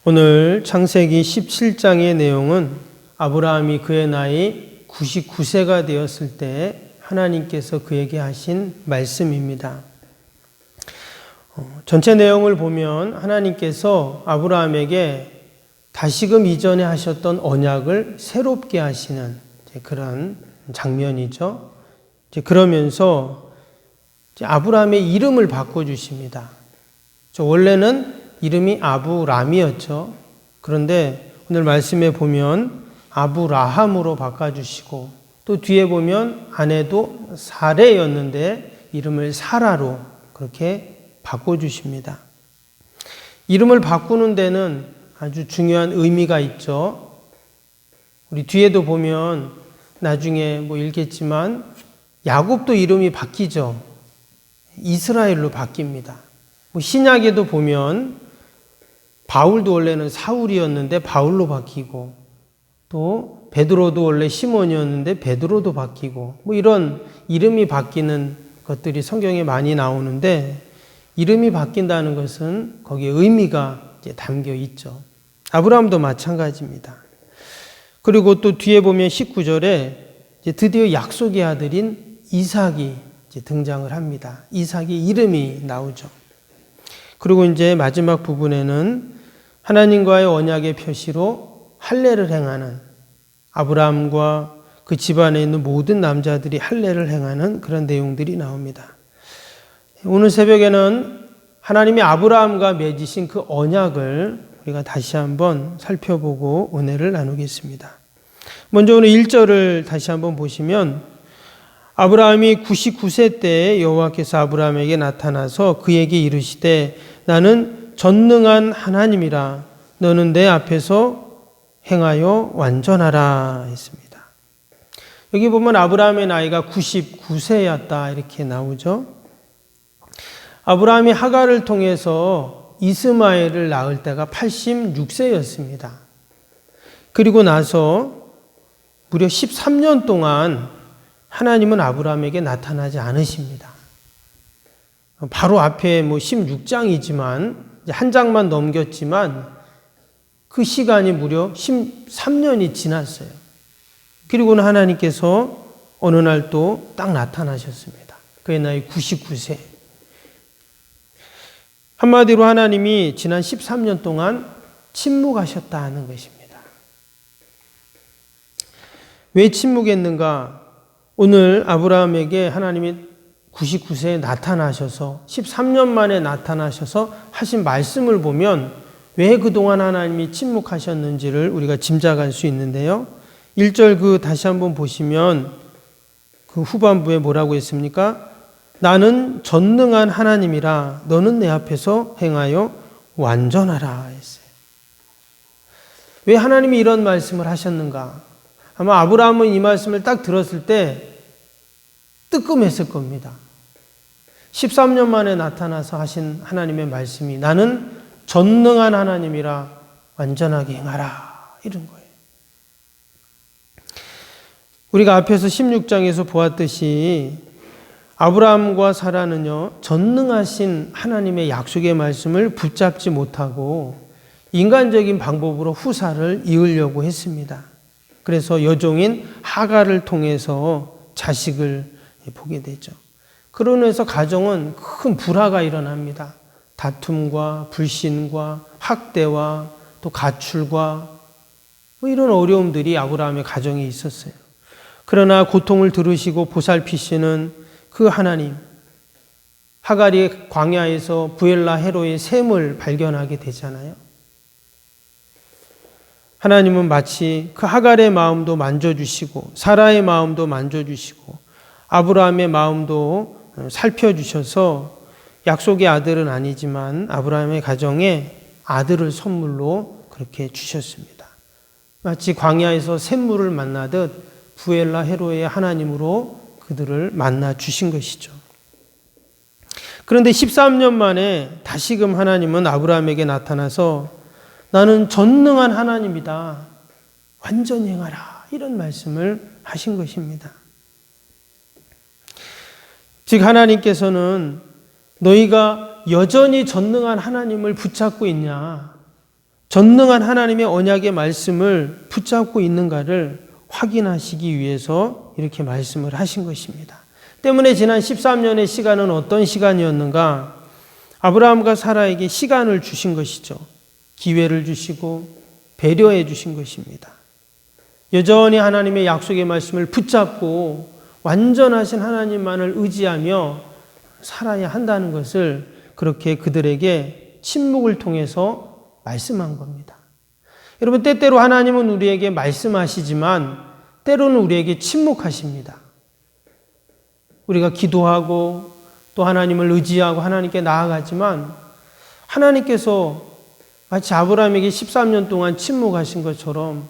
오늘 창세기 17장의 내용은 아브라함이 그의 나이 99세가 되었을 때 하나님께서 그에게 하신 말씀입니다. 전체 내용을 보면 하나님께서 아브라함에게 다시금 이전에 하셨던 언약을 새롭게 하시는 그런 장면이죠. 그러면서 아브라함의 이름을 바꿔주십니다. 원래는 이름이 아브람이었죠. 그런데 오늘 말씀에 보면 아브라함으로 바꿔주시고 또 뒤에 보면 아내도 사레였는데 이름을 사라로 그렇게 바꿔주십니다. 이름을 바꾸는 데는 아주 중요한 의미가 있죠. 우리 뒤에도 보면 나중에 읽겠지만 야곱도 이름이 바뀌죠. 이스라엘로 바뀝니다. 신약에도 보면 바울도 원래는 사울이었는데 바울로 바뀌고 또 베드로도 원래 시몬이었는데 베드로도 바뀌고 이런 이름이 바뀌는 것들이 성경에 많이 나오는데 이름이 바뀐다는 것은 거기에 의미가 담겨 있죠. 아브라함도 마찬가지입니다. 그리고 또 뒤에 보면 19절에 드디어 약속의 아들인 이삭이 등장을 합니다. 이삭의 이름이 나오죠. 그리고 이제 마지막 부분에는 하나님과의 언약의 표시로 할례를 행하는 아브라함과 그 집안에 있는 모든 남자들이 할례를 행하는 그런 내용들이 나옵니다. 오늘 새벽에는 하나님이 아브라함과 맺으신 그 언약을 우리가 다시 한번 살펴보고 은혜를 나누겠습니다. 먼저 오늘 1절을 다시 한번 보시면 아브라함이 99세 때 여호와께서 아브라함에게 나타나서 그에게 이르시되 나는 전능한 하나님이라 너는 내 앞에서 행하여 완전하라 했습니다. 여기 보면 아브라함의 나이가 99세였다 이렇게 나오죠. 아브라함이 하갈을 통해서 이스마엘을 낳을 때가 86세였습니다. 그리고 나서 무려 13년 동안 하나님은 아브라함에게 나타나지 않으십니다. 바로 앞에 16장이지만 한 장만 넘겼지만 그 시간이 무려 13년이 지났어요. 그리고는 하나님께서 어느 날 또 딱 나타나셨습니다. 그의 나이 99세. 한마디로 하나님이 지난 13년 동안 침묵하셨다는 것입니다. 왜 침묵했는가? 오늘 아브라함에게 하나님이 99세에 나타나셔서 13년 만에 나타나셔서 하신 말씀을 보면 왜 그동안 하나님이 침묵하셨는지를 우리가 짐작할 수 있는데요. 1절 다시 한번 보시면 그 후반부에 뭐라고 했습니까? 나는 전능한 하나님이라 너는 내 앞에서 행하여 완전하라 했어요. 왜 하나님이 이런 말씀을 하셨는가? 아마 아브라함은 이 말씀을 딱 들었을 때 뜨끔했을 겁니다. 13년 만에 나타나서 하신 하나님의 말씀이 나는 전능한 하나님이라 완전하게 행하라 이런 거예요. 우리가 앞에서 16장에서 보았듯이 아브라함과 사라는요 전능하신 하나님의 약속의 말씀을 붙잡지 못하고 인간적인 방법으로 후사를 이으려고 했습니다. 그래서 여종인 하갈을 통해서 자식을 보게 되죠. 그러면서 해서 가정은 큰 불화가 일어납니다. 다툼과 불신과 학대와 또 가출과 이런 어려움들이 아브라함의 가정에 있었어요. 그러나 고통을 들으시고 보살피시는 그 하나님, 하갈이 광야에서 부엘라 헤로의 샘을 발견하게 되잖아요. 하나님은 마치 그 하갈의 마음도 만져주시고 사라의 마음도 만져주시고 아브라함의 마음도 살펴주셔서 약속의 아들은 아니지만 아브라함의 가정에 아들을 선물로 그렇게 주셨습니다. 마치 광야에서 샘물을 만나듯 부엘라 헤로의 하나님으로 그들을 만나 주신 것이죠. 그런데 13년 만에 다시금 하나님은 아브라함에게 나타나서 나는 전능한 하나님이다. 완전히 행하라. 이런 말씀을 하신 것입니다. 즉 하나님께서는 너희가 여전히 전능한 하나님을 붙잡고 있냐? 전능한 하나님의 언약의 말씀을 붙잡고 있는가를 확인하시기 위해서 이렇게 말씀을 하신 것입니다. 때문에 지난 13년의 시간은 어떤 시간이었는가? 아브라함과 사라에게 시간을 주신 것이죠. 기회를 주시고 배려해 주신 것입니다. 여전히 하나님의 약속의 말씀을 붙잡고 완전하신 하나님만을 의지하며 살아야 한다는 것을 그렇게 그들에게 침묵을 통해서 말씀한 겁니다. 여러분, 때때로 하나님은 우리에게 말씀하시지만 때로는 우리에게 침묵하십니다. 우리가 기도하고 또 하나님을 의지하고 하나님께 나아가지만 하나님께서 마치 아브라함에게 13년 동안 침묵하신 것처럼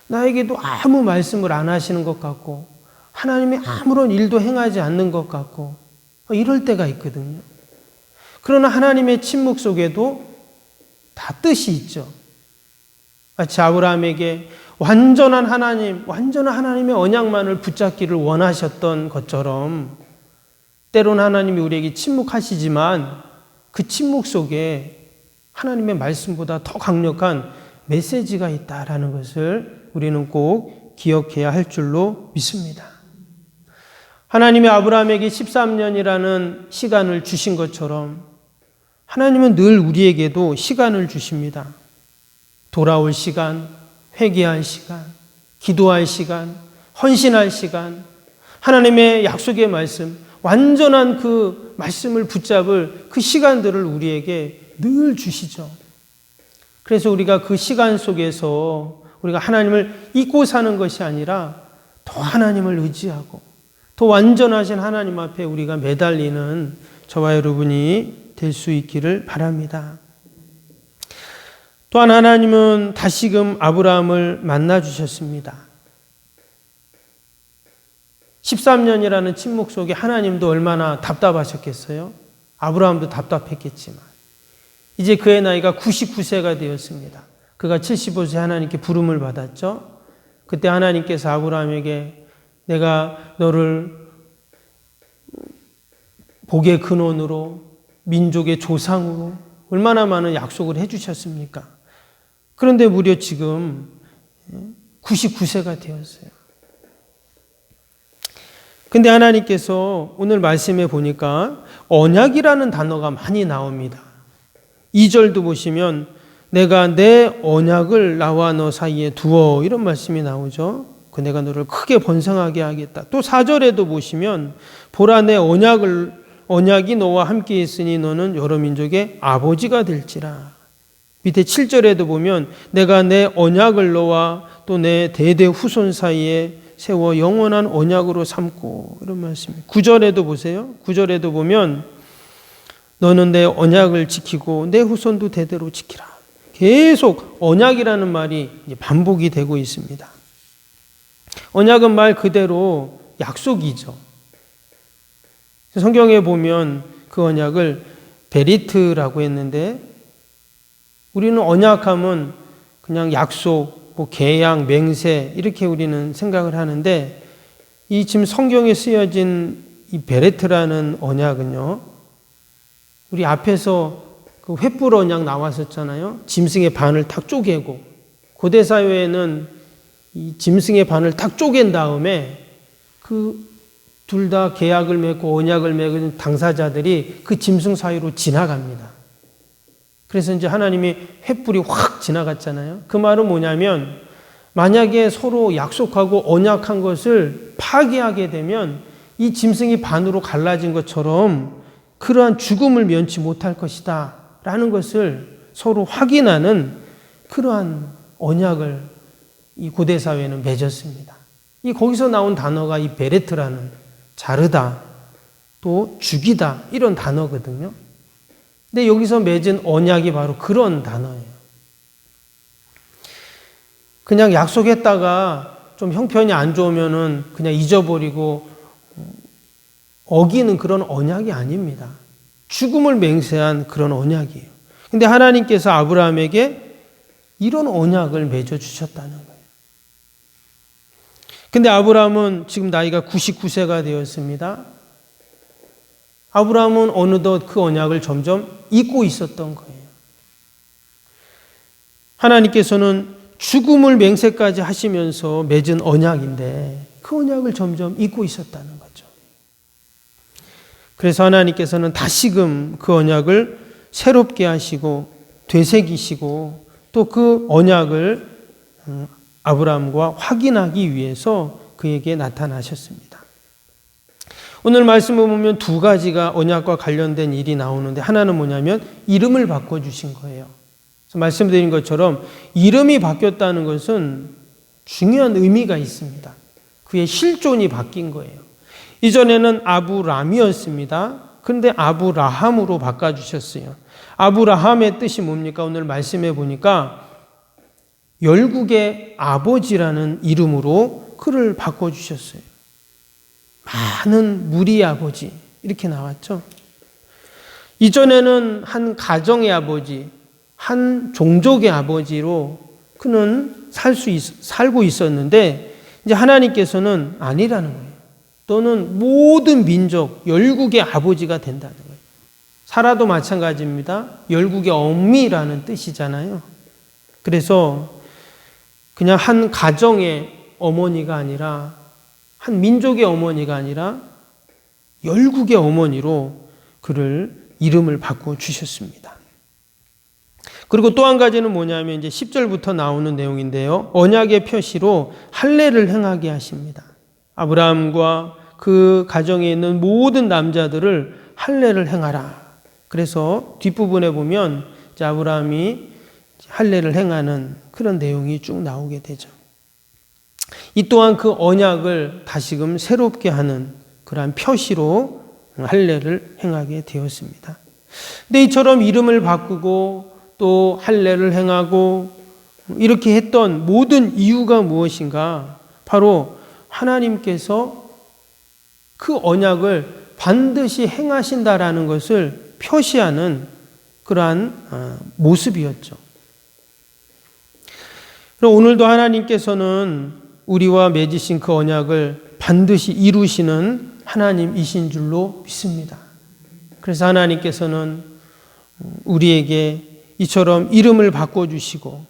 나에게도 아무 말씀을 안 하시는 것 같고 하나님이 아무런 일도 행하지 않는 것 같고 이럴 때가 있거든요. 그러나 하나님의 침묵 속에도 다 뜻이 있죠. 마치 아브라함에게 완전한 하나님의 언약만을 붙잡기를 원하셨던 것처럼 때로는 하나님이 우리에게 침묵하시지만 그 침묵 속에 하나님의 말씀보다 더 강력한 메시지가 있다라는 것을 우리는 꼭 기억해야 할 줄로 믿습니다. 하나님이 아브라함에게 13년이라는 시간을 주신 것처럼 하나님은 늘 우리에게도 시간을 주십니다. 돌아올 시간, 회개할 시간, 기도할 시간, 헌신할 시간, 하나님의 약속의 말씀, 완전한 그 말씀을 붙잡을 그 시간들을 우리에게 늘 주시죠. 그래서 우리가 그 시간 속에서 우리가 하나님을 잊고 사는 것이 아니라 더 하나님을 의지하고 더 완전하신 하나님 앞에 우리가 매달리는 저와 여러분이 될 수 있기를 바랍니다. 또한 하나님은 다시금 아브라함을 만나 주셨습니다. 13년이라는 침묵 속에 하나님도 얼마나 답답하셨겠어요? 아브라함도 답답했겠지만 이제 그의 나이가 99세가 되었습니다. 그가 75세 하나님께 부름을 받았죠. 그때 하나님께서 아브라함에게 내가 너를 복의 근원으로 민족의 조상으로 얼마나 많은 약속을 해주셨습니까? 그런데 무려 지금 99세가 되었어요. 근데 하나님께서 오늘 말씀에 보니까 언약이라는 단어가 많이 나옵니다. 2절도 보시면 내가 내 언약을 나와 너 사이에 두어 이런 말씀이 나오죠. 그 내가 너를 크게 번성하게 하겠다. 또 4절에도 보시면 보라 내 언약이 너와 함께 있으니 너는 여러 민족의 아버지가 될지라. 밑에 7절에도 보면 내가 내 언약을 너와 또 내 대대 후손 사이에 세워 영원한 언약으로 삼고 이런 말씀입니다. 9절에도 보세요. 9절에도 보면 너는 내 언약을 지키고 내 후손도 대대로 지키라. 계속 언약이라는 말이 반복이 되고 있습니다. 언약은 말 그대로 약속이죠. 성경에 보면 그 언약을 베리트라고 했는데 우리는 언약하면 그냥 약속, 계약, 맹세 이렇게 우리는 생각을 하는데 이 지금 성경에 쓰여진 이 베레트라는 언약은요. 우리 앞에서 그 횃불 언약 나왔었잖아요. 짐승의 반을 탁 쪼개고 고대 사회에는 이 짐승의 반을 탁 쪼갠 다음에 그 둘 다 계약을 맺고 언약을 맺은 당사자들이 그 짐승 사이로 지나갑니다. 그래서 이제 하나님이 횃불이 확 지나갔잖아요. 그 말은 뭐냐면 만약에 서로 약속하고 언약한 것을 파기하게 되면 이 짐승이 반으로 갈라진 것처럼 그러한 죽음을 면치 못할 것이다 라는 것을 서로 확인하는 그러한 언약을 이 고대 사회는 맺었습니다. 이 거기서 나온 단어가 이 베레트라는 자르다 또 죽이다 이런 단어거든요. 근데 여기서 맺은 언약이 바로 그런 단어예요. 그냥 약속했다가 좀 형편이 안 좋으면은 그냥 잊어버리고 어기는 그런 언약이 아닙니다. 죽음을 맹세한 그런 언약이에요. 근데 하나님께서 아브라함에게 이런 언약을 맺어주셨다는 거예요. 근데 아브라함은 지금 나이가 99세가 되었습니다. 아브라함은 어느덧 그 언약을 점점 잊고 있었던 거예요. 하나님께서는 죽음을 맹세까지 하시면서 맺은 언약인데 그 언약을 점점 잊고 있었다는 거죠. 그래서 하나님께서는 다시금 그 언약을 새롭게 하시고 되새기시고 또 그 언약을 아브라함과 확인하기 위해서 그에게 나타나셨습니다. 오늘 말씀을 보면 두 가지가 언약과 관련된 일이 나오는데 하나는 뭐냐면 이름을 바꿔주신 거예요. 그래서 말씀드린 것처럼 이름이 바뀌었다는 것은 중요한 의미가 있습니다. 그의 실존이 바뀐 거예요. 이전에는 아브람이었습니다. 그런데 아브라함으로 바꿔주셨어요. 아브라함의 뜻이 뭡니까? 오늘 말씀해 보니까 열국의 아버지라는 이름으로 그를 바꿔주셨어요. 많은 무리의 아버지 이렇게 나왔죠. 이전에는 한 가정의 아버지, 한 종족의 아버지로 그는 살고 있었는데 이제 하나님께서는 아니라는 거예요. 또는 모든 민족, 열국의 아버지가 된다는 거예요. 사라도 마찬가지입니다. 열국의 어미라는 뜻이잖아요. 그래서 그냥 한 가정의 어머니가 아니라 한 민족의 어머니가 아니라 열국의 어머니로 그를 이름을 바꿔주셨습니다. 그리고 또 한 가지는 뭐냐면 이제 10절부터 나오는 내용인데요. 언약의 표시로 할례를 행하게 하십니다. 아브라함과 그 가정에 있는 모든 남자들을 할례를 행하라. 그래서 뒷부분에 보면 이제 아브라함이 할례를 행하는 그런 내용이 쭉 나오게 되죠. 이 또한 그 언약을 다시금 새롭게 하는 그러한 표시로 할례를 행하게 되었습니다. 근데 이처럼 이름을 바꾸고 또 할례를 행하고 이렇게 했던 모든 이유가 무엇인가? 바로 하나님께서 그 언약을 반드시 행하신다라는 것을 표시하는 그러한 모습이었죠. 그럼 오늘도 하나님께서는 우리와 맺으신 그 언약을 반드시 이루시는 하나님이신 줄로 믿습니다. 그래서 하나님께서는 우리에게 이처럼 이름을 바꿔주시고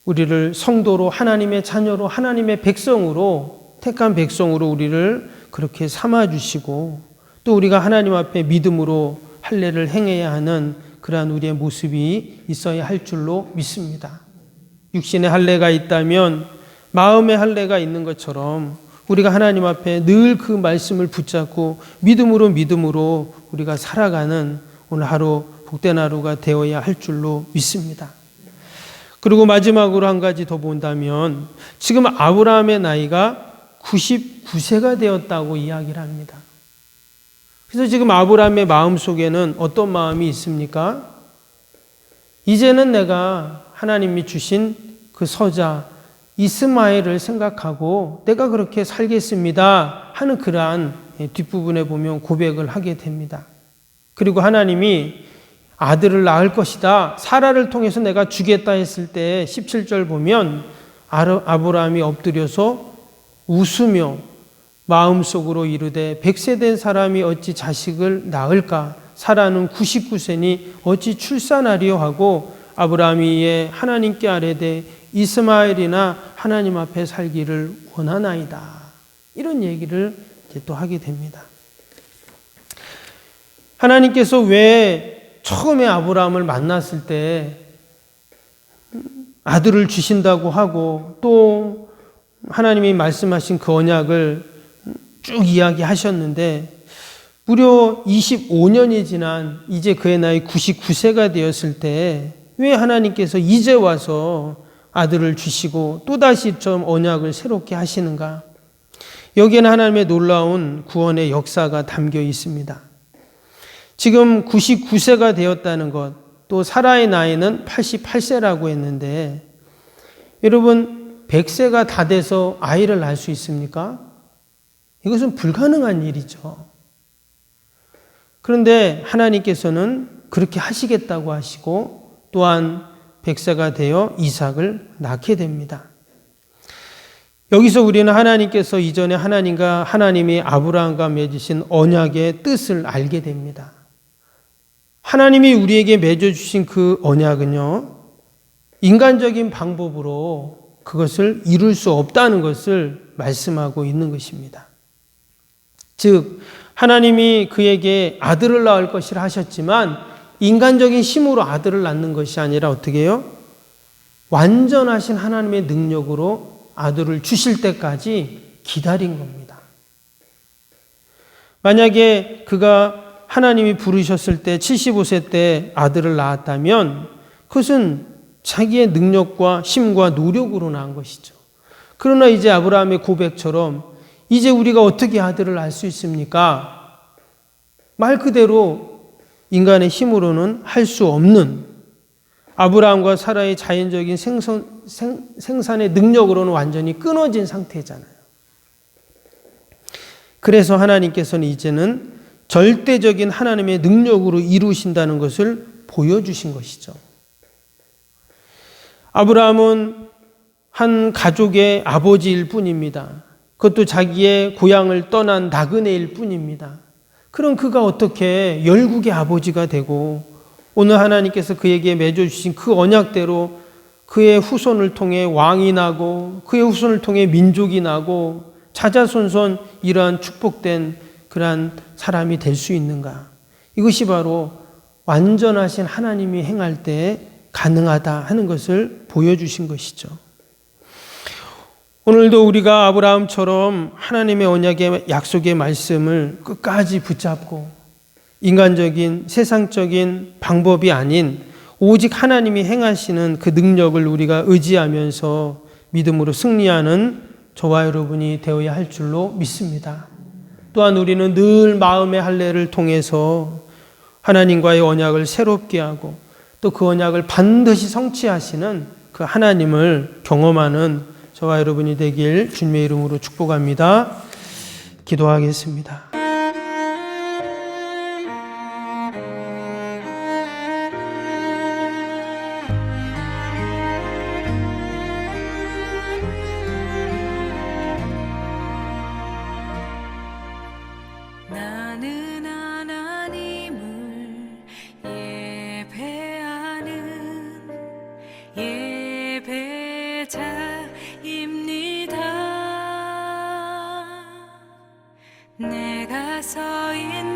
우리를 성도로 하나님의 자녀로 하나님의 백성으로 택한 백성으로 우리를 그렇게 삼아주시고 또 우리가 하나님 앞에 믿음으로 할례를 행해야 하는 그러한 우리의 모습이 있어야 할 줄로 믿습니다. 육신의 할례가 있다면 마음의 할례가 있는 것처럼 우리가 하나님 앞에 늘 그 말씀을 붙잡고 믿음으로 우리가 살아가는 오늘 하루 복된 하루가 되어야 할 줄로 믿습니다. 그리고 마지막으로 한 가지 더 본다면 지금 아브라함의 나이가 99세가 되었다고 이야기를 합니다. 그래서 지금 아브라함의 마음속에는 어떤 마음이 있습니까? 이제는 내가 하나님이 주신 그 서자 이스마엘을 생각하고 내가 그렇게 살겠습니다 하는 그러한 뒷부분에 보면 고백을 하게 됩니다. 그리고 하나님이 아들을 낳을 것이다, 사라를 통해서 내가 주겠다 했을 때 17절 보면 아브라함이 엎드려서 웃으며 마음속으로 이르되 100세 된 사람이 어찌 자식을 낳을까? 사라는 99세니 어찌 출산하리요 하고 아브라함이 하나님께 아뢰되 이스마엘이나 하나님 앞에 살기를 원하나이다. 이런 얘기를 이제 또 하게 됩니다. 하나님께서 왜 처음에 아브라함을 만났을 때 아들을 주신다고 하고 또 하나님이 말씀하신 그 언약을 쭉 이야기하셨는데 무려 25년이 지난 이제 그의 나이 99세가 되었을 때 왜 하나님께서 이제 와서 아들을 주시고 또다시 좀 언약을 새롭게 하시는가? 여기에는 하나님의 놀라운 구원의 역사가 담겨 있습니다. 지금 99세가 되었다는 것, 또 사라의 나이는 88세라고 했는데 여러분 100세가 다 돼서 아이를 낳을 수 있습니까? 이것은 불가능한 일이죠. 그런데 하나님께서는 그렇게 하시겠다고 하시고 또한 100세가 되어 이삭을 낳게 됩니다. 여기서 우리는 하나님께서 이전에 하나님이 아브라함과 맺으신 언약의 뜻을 알게 됩니다. 하나님이 우리에게 맺어주신 그 언약은요, 인간적인 방법으로 그것을 이룰 수 없다는 것을 말씀하고 있는 것입니다. 즉 하나님이 그에게 아들을 낳을 것이라 하셨지만 인간적인 힘으로 아들을 낳는 것이 아니라 어떻게 해요? 완전하신 하나님의 능력으로 아들을 주실 때까지 기다린 겁니다. 만약에 그가 하나님이 부르셨을 때 75세 때 아들을 낳았다면 그것은 자기의 능력과 힘과 노력으로 낳은 것이죠. 그러나 이제 아브라함의 고백처럼 이제 우리가 어떻게 아들을 낳을 수 있습니까? 말 그대로 인간의 힘으로는 할 수 없는, 아브라함과 사라의 자연적인 생산의 능력으로는 완전히 끊어진 상태잖아요. 그래서 하나님께서는 이제는 절대적인 하나님의 능력으로 이루신다는 것을 보여주신 것이죠. 아브라함은 한 가족의 아버지일 뿐입니다. 그것도 자기의 고향을 떠난 나그네일 뿐입니다. 그럼 그가 어떻게 열국의 아버지가 되고 오늘 하나님께서 그에게 맺어주신 그 언약대로 그의 후손을 통해 왕이 나고 그의 후손을 통해 민족이 나고 자자손손 이러한 축복된 그러한 사람이 될 수 있는가? 이것이 바로 완전하신 하나님이 행할 때 가능하다 하는 것을 보여주신 것이죠. 오늘도 우리가 아브라함처럼 하나님의 언약의 약속의 말씀을 끝까지 붙잡고 인간적인 세상적인 방법이 아닌 오직 하나님이 행하시는 그 능력을 우리가 의지하면서 믿음으로 승리하는 저와 여러분이 되어야 할 줄로 믿습니다. 또한 우리는 늘 마음의 할례를 통해서 하나님과의 언약을 새롭게 하고 또 그 언약을 반드시 성취하시는 그 하나님을 경험하는 저와 여러분이 되길 주님의 이름으로 축복합니다. 기도하겠습니다. 나는 하나님을 예배하는 예배자입니다. 내가 서 있는